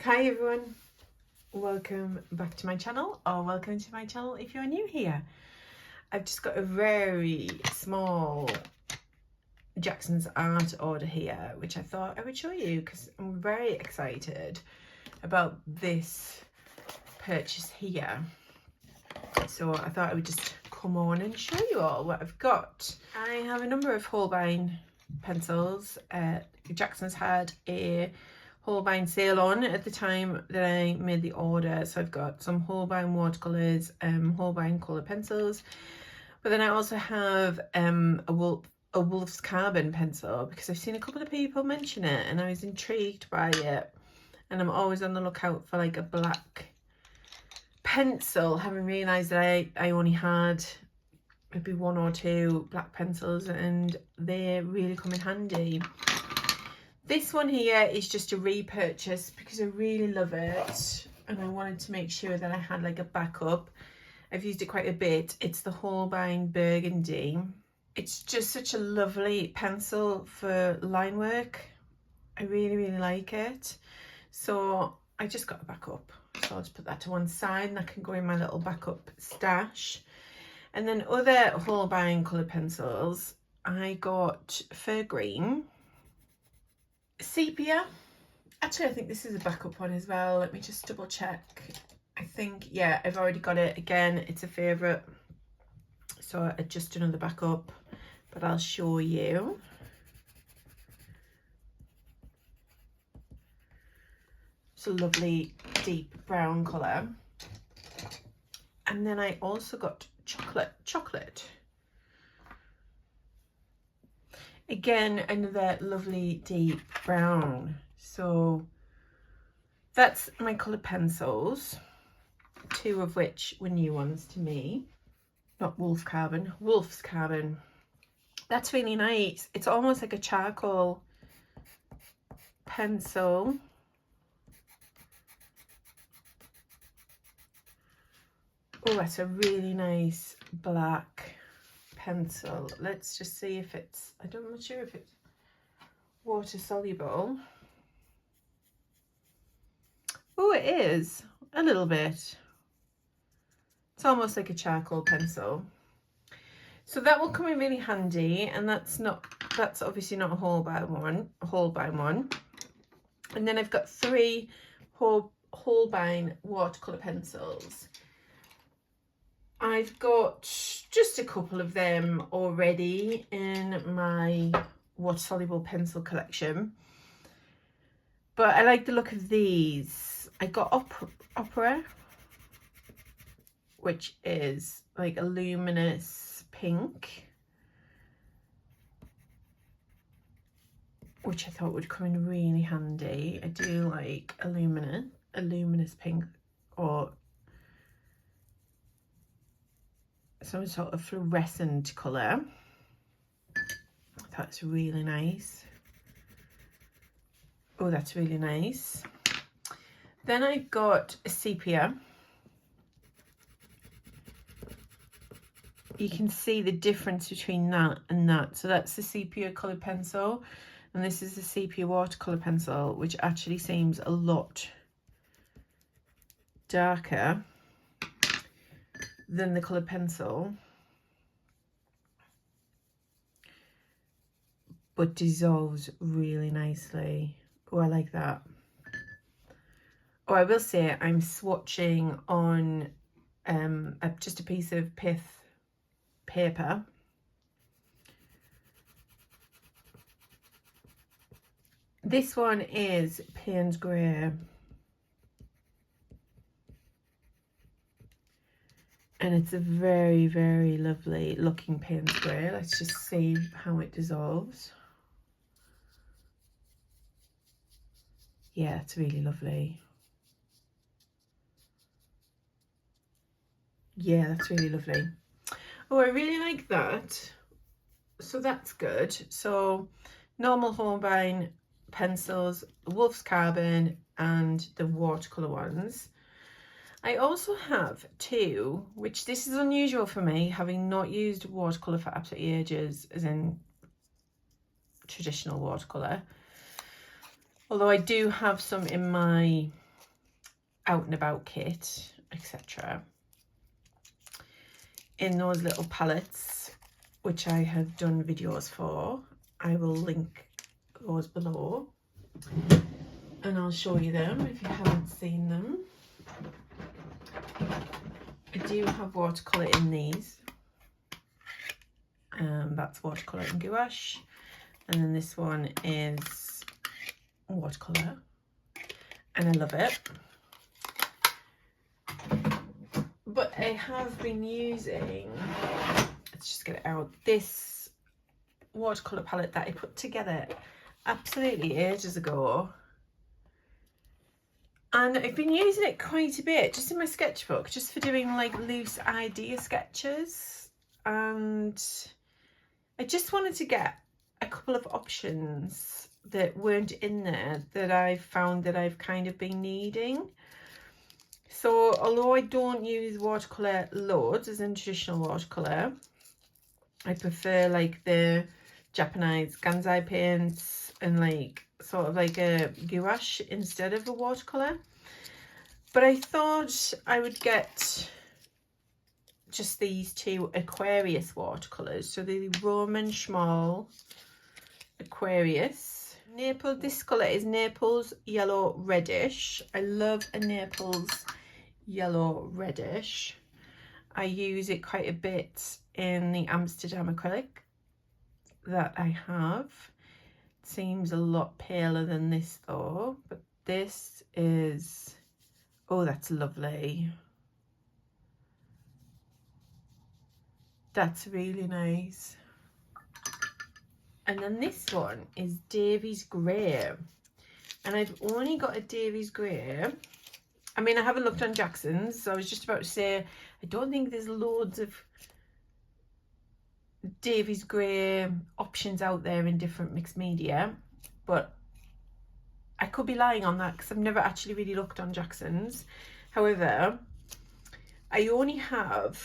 Hi everyone, welcome back to my channel, or welcome to my channel if you're new here. I've just got a very small Jackson's Art order here, which I thought I would show you because I'm very excited about this purchase here. So I thought I would just come on and show you all what I've got. I have a number of Holbein pencils. Jackson's had a Holbein sale on at the time that I made the order, so I've got some Holbein watercolors, Holbein colour pencils, but then I also have a Wolf's Carbon pencil because I've seen a couple of people mention it and I was intrigued by it, and I'm always on the lookout for like a black pencil, having realised that I only had maybe one or two black pencils and they really come in handy. This one here is just a repurchase because I really love it and I wanted to make sure that I had like a backup. I've used it quite a bit. It's the Holbein Burgundy. It's just such a lovely pencil for line work. I really like it. So I just got a backup. So I'll just put that to one side and that can go in my little backup stash. And then other Holbein colour pencils, I got Fir Green, Sepia. Actually, I think this is a backup one as well. Let me just double check. I think, yeah, I've already got it. Again, it's a favourite. So just another backup, but I'll show you. It's a lovely deep brown colour. And then I also got chocolate. Again, another lovely deep brown. So that's my colour pencils, two of which were new ones to me. Not Wolf's Carbon. That's really nice. It's almost like a charcoal pencil. Oh, that's a really nice black pencil. Let's just see if it's, I'm not sure if it's water soluble. Oh, it is a little bit. It's almost like a charcoal pencil. So that will come in really handy, and that's obviously not a Holbein one. And then I've got three Holbein watercolor pencils. I've got just a couple of them already in my water-soluble pencil collection, but I like the look of these. I got Opera, which is like a luminous pink, which I thought would come in really handy. I do like a luminous pink or some sort of fluorescent colour. That's really nice. Oh, that's really nice. Then I got a sepia. You can see the difference between that and that. So that's the sepia coloured pencil, and this is the sepia watercolour pencil, which actually seems a lot darker than the coloured pencil, but dissolves really nicely. Oh, I like that. Oh, I will say I'm swatching on just a piece of pith paper. This one is Payne's Grey, and it's a very lovely looking Payne's Grey. Let's just see how it dissolves. Yeah, it's really lovely. Yeah, that's really lovely. Oh, I really like that. So that's good. So normal Holbein pencils, Wolf's Carbon, and the watercolour ones. I also have two, which this is unusual for me, having not used watercolour for absolutely ages, as in traditional watercolour. Although I do have some in my out and about kit, etc. in those little palettes, which I have done videos for. I will link those below and I'll show you them if you haven't seen them. I do have watercolour in these. That's watercolour and gouache, and then this one is watercolour, and I love it. But I have been using, let's just get it out, this watercolour palette that I put together absolutely ages ago, and I've been using it quite a bit just in my sketchbook, just for doing like loose idea sketches, and I just wanted to get a couple of options that weren't in there that I've found that I've kind of been needing. So although I don't use watercolour loads as in traditional watercolour, I prefer like the Japanese Gansai paints and like sort of like a gouache instead of a watercolour. But I thought I would get just these two Aquarius watercolours. So the Roman Schmal Aquarius. This colour is Naples Yellow Reddish. I love a Naples Yellow Reddish. I use it quite a bit in the Amsterdam acrylic that I have. It seems a lot paler than this though, but this is, oh, that's lovely. That's really nice. And then this one is Davies Grey, and I've only got a Davies Grey. I mean, I haven't looked on Jackson's, so I was just about to say I don't think there's loads of Davies Grey options out there in different mixed media, but I could be lying on that because I've never actually really looked on Jackson's. However, I only have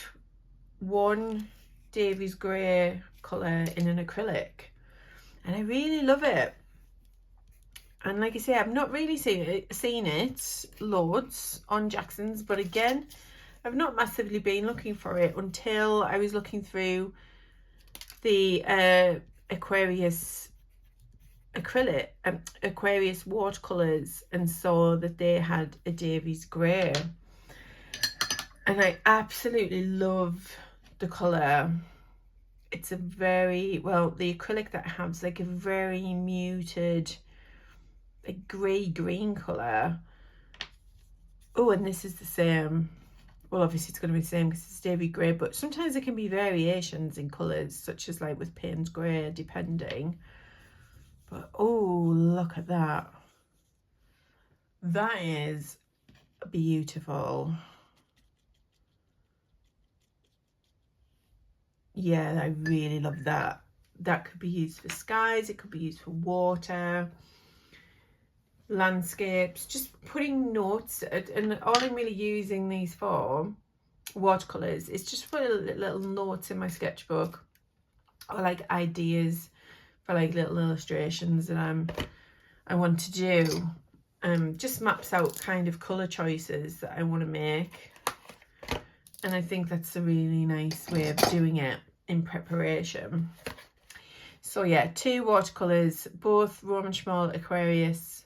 one Davies Grey colour in an acrylic, and I really love it. And like I say, I've not really seen it loads on Jackson's, but again, I've not massively been looking for it until I was looking through the Aquarius acrylic, Aquarius watercolours, and saw that they had a Davies Grey, and I absolutely love the colour. It's a very, well, the acrylic that I have is like a very muted, a grey-green colour. Oh, and this is the same. Well, obviously it's going to be the same because it's Davies Grey, but sometimes there can be variations in colours, such as like with Payne's Grey, depending. But oh, look at that. That is beautiful. Yeah, I really love that. That could be used for skies, it could be used for water, landscapes, just putting notes. And all I'm really using these for, watercolours, is just for little notes in my sketchbook, or like ideas for like little illustrations that I want to do. Just maps out kind of colour choices that I want to make, and I think that's a really nice way of doing it in preparation. So yeah, two watercolours, both Roman Schmal Aquarius,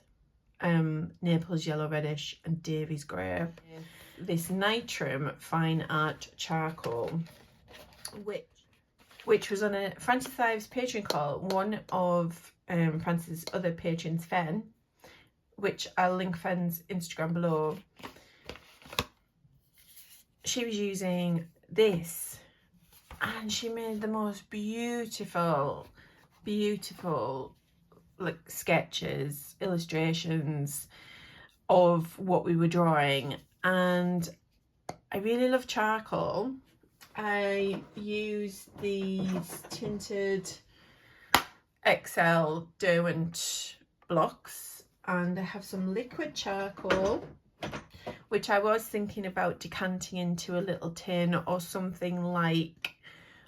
Naples Yellow Reddish, and Davies Grey. This Nitram Fine Art Charcoal, which was on a Frances Ives Patreon call. One of Frances' other patrons, Fen, which I'll link Fen's Instagram below. She was using this, and she made the most beautiful like sketches, illustrations of what we were drawing. And I really love charcoal. I use these tinted XL Derwent blocks, and I have some liquid charcoal, which I was thinking about decanting into a little tin or something like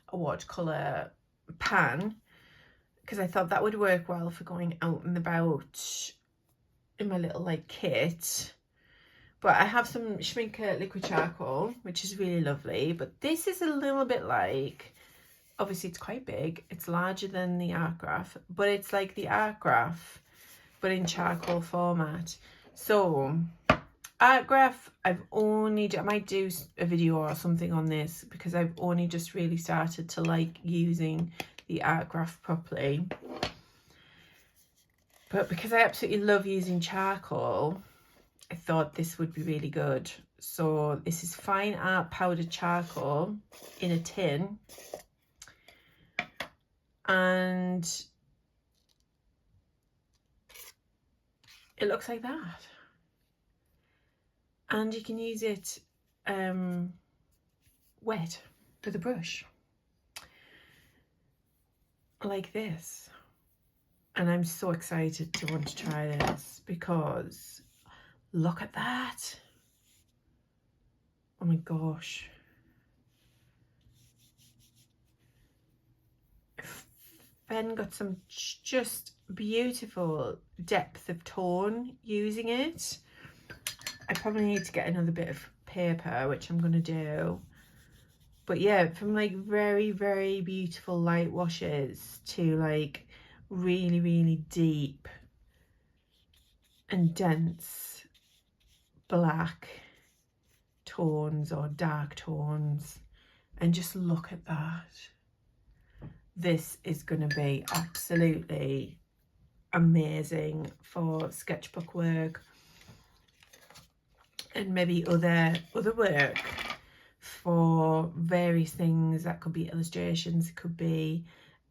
a watercolour pan, because I thought that would work well for going out and about in my little like kit. But I have some Schminker liquid charcoal, which is really lovely. But this is a little bit like, obviously it's quite big. It's larger than the art graph, but it's like the art graph, but in charcoal format. So art graph, I might do a video or something on this because I've only just really started to like using the art graph properly. But because I absolutely love using charcoal, I thought this would be really good. So this is fine art powdered charcoal in a tin. And it looks like that. And you can use it wet with a brush. Like this. And I'm so excited to want to try this because look at that. Oh my gosh. Ben got some just beautiful depth of tone using it. I probably need to get another bit of paper, which I'm going to do. But yeah, from like very, very beautiful light washes to like really, really deep and dense black tones or dark tones. And just look at that. This is going to be absolutely amazing for sketchbook work and maybe other work for various things. That could be illustrations, it could be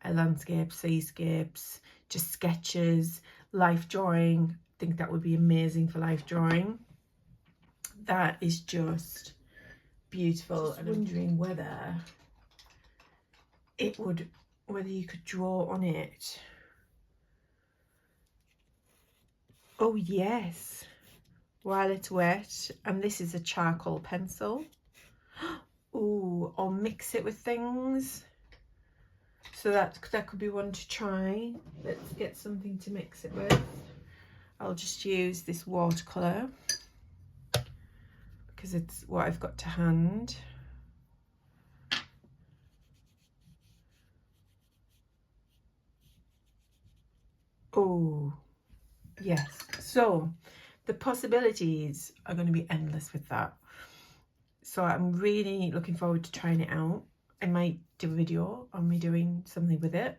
a landscape, seascapes, just sketches, life drawing. I think that would be amazing for life drawing. That is just beautiful. And I'm wondering whether you could draw on it. Oh yes, while it's wet. And this is a charcoal pencil. Oh, or mix it with things. So that could be one to try. Let's get something to mix it with. I'll just use this watercolour because it's what I've got to hand. Oh, yes. So the possibilities are going to be endless with that. So I'm really looking forward to trying it out. I might do a video on me doing something with it.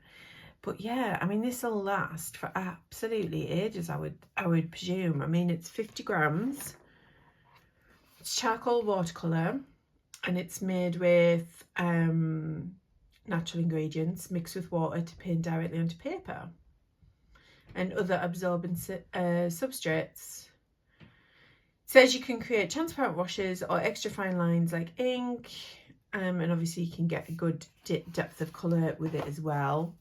But yeah, I mean, this will last for absolutely ages, I would presume. I mean, it's 50 grams. It's charcoal watercolour, and it's made with natural ingredients mixed with water to paint directly onto paper and other absorbent substrates. It says you can create transparent washes or extra fine lines like ink, and obviously you can get a good depth of colour with it as well.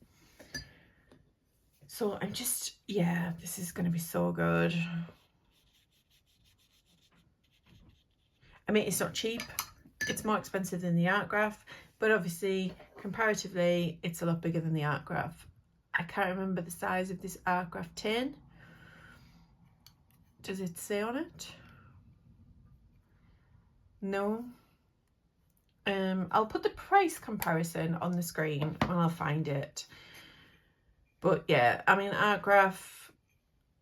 So I'm just, yeah, this is going to be so good. I mean, it's not cheap. It's more expensive than the art graph, but obviously, comparatively, it's a lot bigger than the art graph. I can't remember the size of this art graph tin. Does it say on it? No. I'll put the price comparison on the screen when I'll find it. But yeah, I mean, art graph,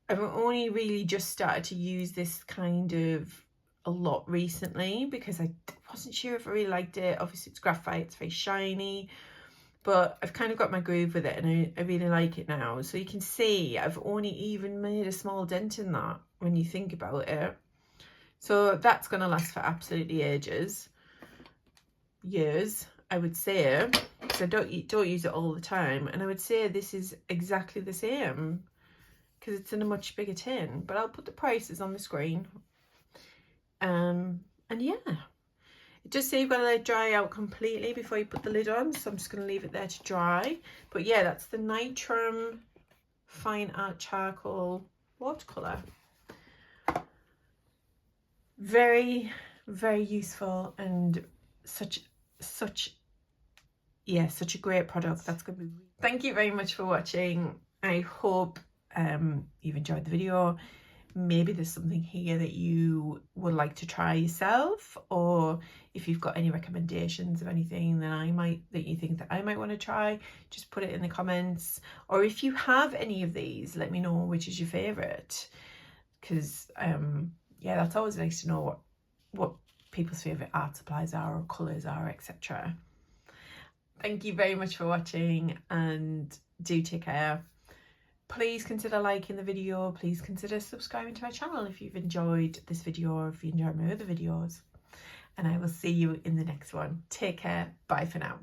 I've only really just started to use this kind of a lot recently because I wasn't sure if I really liked it. Obviously it's graphite, it's very shiny, but I've kind of got my groove with it and I really like it now. So you can see I've only even made a small dent in that when you think about it. So that's going to last for absolutely years, I would say, because I don't use it all the time. And I would say this is exactly the same because it's in a much bigger tin, but I'll put the prices on the screen. And yeah, it does say you've got to let it dry out completely before you put the lid on, so I'm just going to leave it there to dry. But yeah, that's the Nitrum Fine Art Charcoal Watercolour. Very, very useful and such a great product. That's going to be. Thank you very much for watching. I hope you've enjoyed the video. maybe there's something here that you would like to try yourself, or if you've got any recommendations of anything that you think that I might want to try, just put it in the comments. Or if you have any of these, let me know which is your favorite, because yeah, that's always nice to know what people's favorite art supplies are or colors are, etc. Thank you very much for watching, and do take care. Please consider liking the video. Please consider subscribing to my channel if you've enjoyed this video or if you enjoyed my other videos. And I will see you in the next one. Take care. Bye for now.